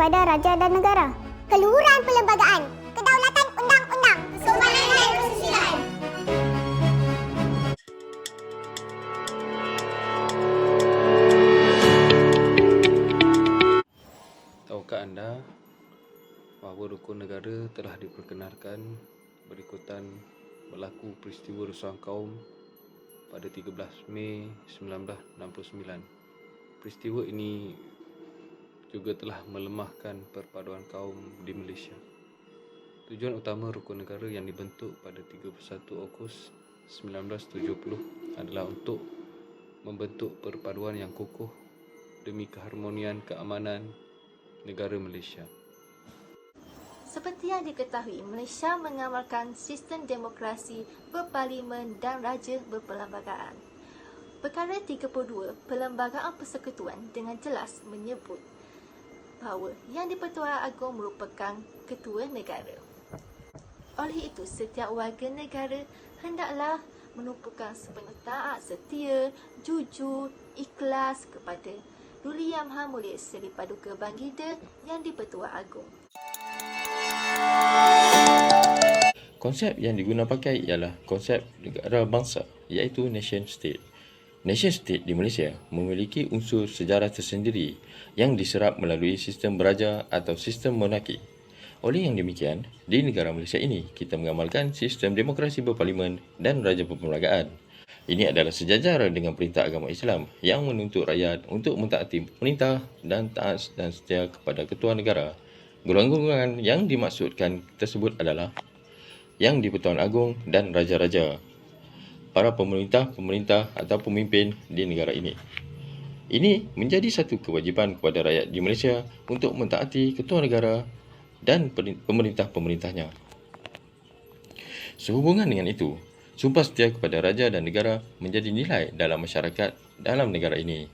kepada raja dan negara. Keluhuran perlembagaan, kedaulatan undang-undang, kesopanan dan kesusilaan. Tahukah anda bahawa rukun negara telah diperkenalkan berikutan berlaku peristiwa rusuhan kaum pada 13 Mei 1969. Peristiwa ini juga telah melemahkan perpaduan kaum di Malaysia. Tujuan utama rukun negara yang dibentuk pada 31 Ogos 1970 adalah untuk membentuk perpaduan yang kokoh demi keharmonian keamanan negara Malaysia. Seperti yang diketahui, Malaysia mengamalkan sistem demokrasi berparlimen dan raja berperlembagaan. Perkara 32 Perlembagaan Persekutuan dengan jelas menyebut bahawa Yang di-Pertuan Agong merupakan ketua negara. Oleh itu, setiap warga negara hendaklah menumpukan sepenuh taat, setia, jujur, ikhlas kepada Duli Yang Maha Mulia Seri Paduka Baginda Yang di-Pertuan Agong. Konsep yang digunakan pakai ialah konsep negara bangsa, iaitu nation state. Nation state di Malaysia memiliki unsur sejarah tersendiri yang diserap melalui sistem beraja atau sistem monarki. Oleh yang demikian, di negara Malaysia ini, kita mengamalkan sistem demokrasi berparlimen dan raja perlembagaan. Ini adalah sejajar dengan perintah agama Islam yang menuntut rakyat untuk mentaati pemerintah dan taat dan setia kepada ketua negara. Golongan-golongan yang dimaksudkan tersebut adalah Yang di-Pertuan Agong dan raja-raja, para pemerintah atau pemimpin di negara ini. Ini menjadi satu kewajipan kepada rakyat di Malaysia untuk mentaati ketua negara dan pemerintah-pemerintahnya. Sehubungan dengan itu, sumpah setia kepada raja dan negara menjadi nilai dalam masyarakat dalam negara ini.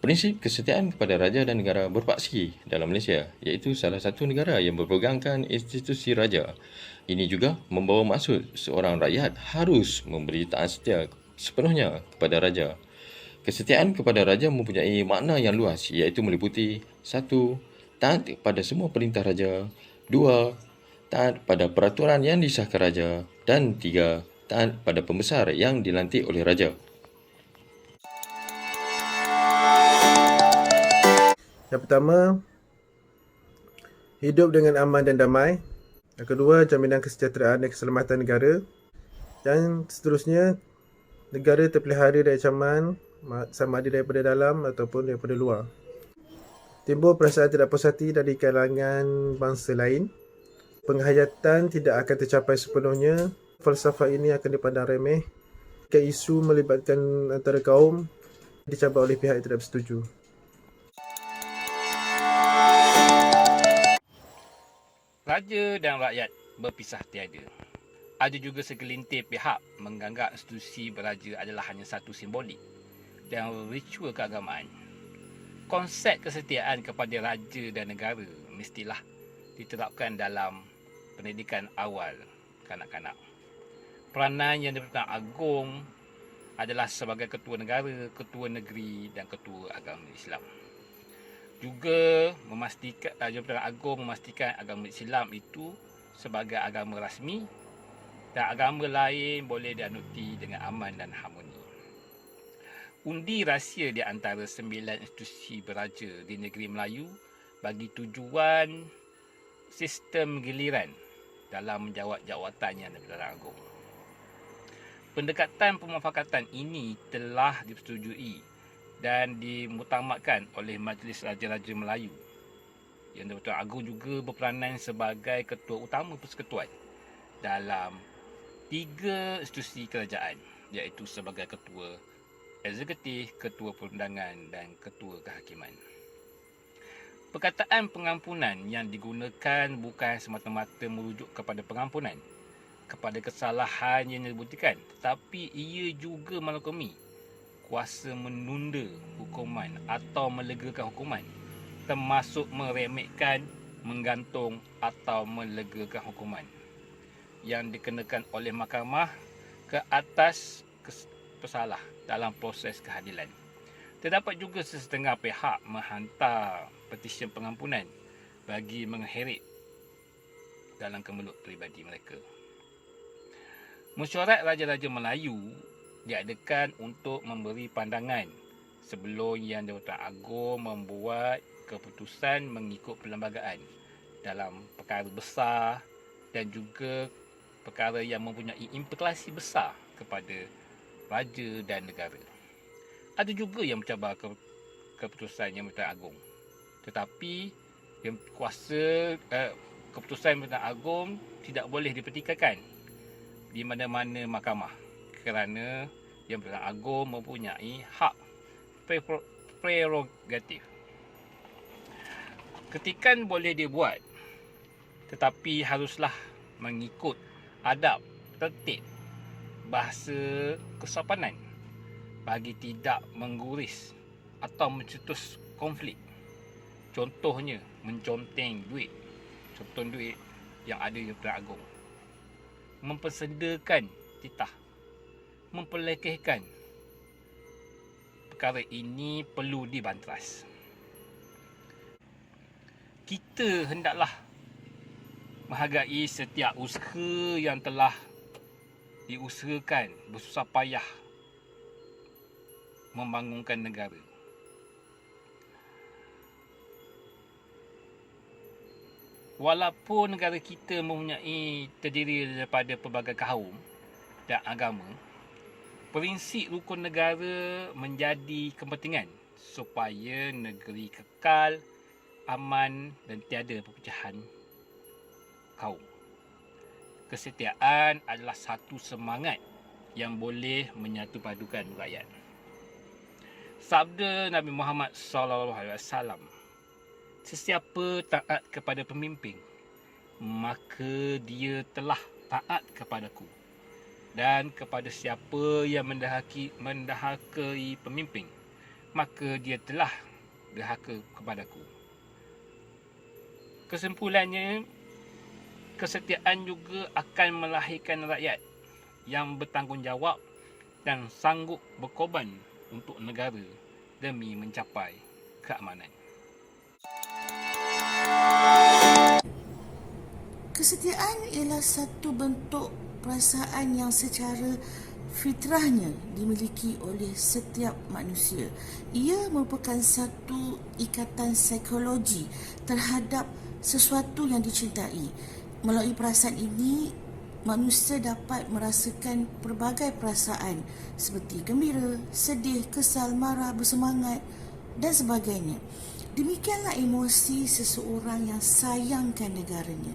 Prinsip kesetiaan kepada raja dan negara berpaksi dalam Malaysia, iaitu salah satu negara yang berpegangkan institusi raja. Ini juga membawa maksud seorang rakyat harus memberi taat setia sepenuhnya kepada raja. Kesetiaan kepada raja mempunyai makna yang luas, iaitu meliputi 1. Taat pada semua perintah raja. 2. Taat pada peraturan yang disahkan raja. Dan 3. Taat pada pembesar yang dilantik oleh raja. Yang pertama, hidup dengan aman dan damai. Yang kedua, jaminan kesejahteraan dan keselamatan negara. Dan seterusnya, negara terpelihara dari ancaman sama ada daripada dalam ataupun daripada luar. Timbul perasaan tidak puas hati dari kalangan bangsa lain. Penghayatan tidak akan tercapai sepenuhnya. Falsafah ini akan dipandang remeh jika isu melibatkan antara kaum dicabar oleh pihak yang tidak bersetuju. Raja dan rakyat berpisah tiada. Ada juga segelintir pihak menganggap institusi beraja adalah hanya satu simbolik dan ritual keagamaan. Konsep kesetiaan kepada raja dan negara mestilah diterapkan dalam pendidikan awal kanak-kanak. Peranan Yang di-Pertuan Agong adalah sebagai ketua negara, ketua negeri dan ketua agama Islam. Juga memastikan Yang-di-Pertuan Agong memastikan agama Islam itu sebagai agama rasmi dan agama lain boleh dianuti dengan aman dan harmoni. Undi rahsia di antara 9 institusi beraja di negeri Melayu bagi tujuan sistem giliran dalam menjawat jawatan Yang-di-Pertuan Agong. Pendekatan pemufakatan ini telah disetujui dan dimutamatkan oleh Majlis Raja-Raja Melayu. Yang di-Pertuan Agong juga berperanan sebagai ketua utama persekutuan dalam 3 institusi kerajaan, iaitu sebagai ketua eksekutif, ketua perundangan dan ketua kehakiman. Perkataan pengampunan yang digunakan bukan semata-mata merujuk kepada pengampunan kepada kesalahan yang dibuktikan, tetapi ia juga melakoni kuasa menunda hukuman atau melegakan hukuman, termasuk meremekkan, menggantung atau melegakan hukuman yang dikenakan oleh mahkamah ke atas pesalah dalam proses kehadilan. Terdapat juga sesetengah pihak menghantar petisi pengampunan bagi mengheret dalam kemeluk peribadi mereka. Mesyuarat Raja-Raja Melayu diadakan untuk memberi pandangan sebelum Yang Jabatan Agung membuat keputusan mengikut perlembagaan dalam perkara besar dan juga perkara yang mempunyai implikasi besar kepada raja dan negara. Ada juga yang mencabar keputusan Yang Jabatan Agung, tetapi yang kuasa keputusan Yang Jabatan Agung tidak boleh dipertikaikan di mana-mana mahkamah kerana Yang Jabatan Agung mempunyai hak prerogatif. Ketikan boleh dibuat, tetapi haruslah mengikut adab, tertib, bahasa kesopanan bagi tidak mengguris atau mencetus konflik. Contohnya, menconteng duit. Contoh duit yang ada di Jabatan Agung. Mempersedakan titah. Memperlekehkan. Perkara ini perlu dibanteras. Kita hendaklah menghargai setiap usaha yang telah diusahakan bersusah payah membangunkan negara. Walaupun negara kita mempunyai terdiri daripada pelbagai kaum dan agama, prinsip rukun negara menjadi kepentingan supaya negeri kekal, aman dan tiada perpecahan kaum. Kesetiaan adalah satu semangat yang boleh menyatu padukan rakyat. Sabda Nabi Muhammad SAW, sesiapa taat kepada pemimpin, maka dia telah taat kepadaku. Dan kepada siapa yang mendahakai pemimpin, maka dia telah derhaka kepadaku. Kesimpulannya, kesetiaan juga akan melahirkan rakyat yang bertanggungjawab dan sanggup berkorban untuk negara demi mencapai keamanan. Kesetiaan ialah satu bentuk perasaan yang secara fitrahnya dimiliki oleh setiap manusia. Ia merupakan satu ikatan psikologi terhadap sesuatu yang dicintai. Melalui perasaan ini, manusia dapat merasakan pelbagai perasaan seperti gembira, sedih, kesal, marah, bersemangat dan sebagainya. Demikianlah emosi seseorang yang sayangkan negaranya.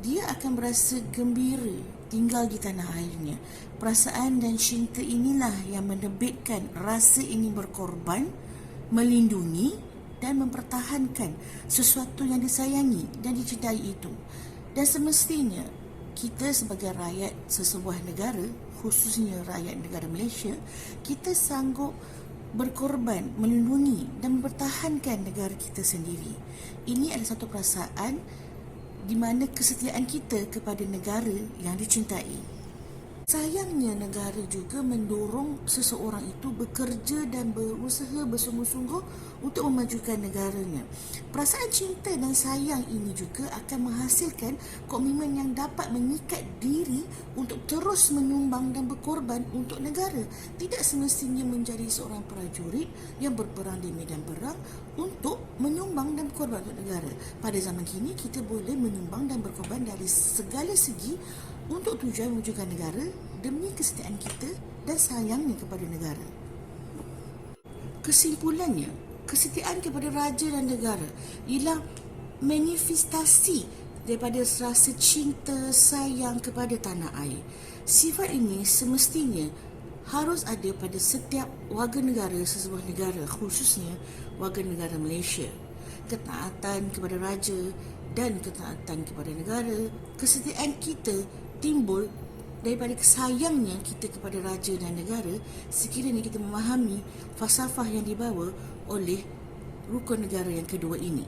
Dia akan berasa gembira tinggal di tanah airnya. Perasaan dan cinta inilah yang menerbitkan rasa ingin berkorban, melindungi dan mempertahankan sesuatu yang disayangi dan dicintai itu. Dan semestinya kita sebagai rakyat sesebuah negara, khususnya rakyat negara Malaysia, kita sanggup berkorban, melindungi dan mempertahankan negara kita sendiri. Ini adalah satu perasaan di mana kesetiaan kita kepada negara yang dicintai. Sayangnya negara juga mendorong seseorang itu bekerja dan berusaha bersungguh-sungguh untuk memajukan negaranya. Perasaan cinta dan sayang ini juga akan menghasilkan komitmen yang dapat mengikat diri untuk terus menyumbang dan berkorban untuk negara. Tidak semestinya menjadi seorang prajurit yang berperang di medan perang untuk menyumbang dan berkorban untuk negara. Pada zaman kini kita boleh menyumbang dan berkorban dari segala segi untuk tujuan mewujudkan negara demi kesetiaan kita dan sayangnya kepada negara. Kesimpulannya, kesetiaan kepada raja dan negara ialah manifestasi daripada rasa cinta, sayang kepada tanah air. Sifat ini semestinya harus ada pada setiap warga negara sesebuah negara, khususnya warga negara Malaysia. Ketaatan kepada raja dan ketaatan kepada negara, kesetiaan kita timbul daripada sayangnya kita kepada raja dan negara sekiranya kita memahami falsafah yang dibawa oleh rukun negara yang kedua ini.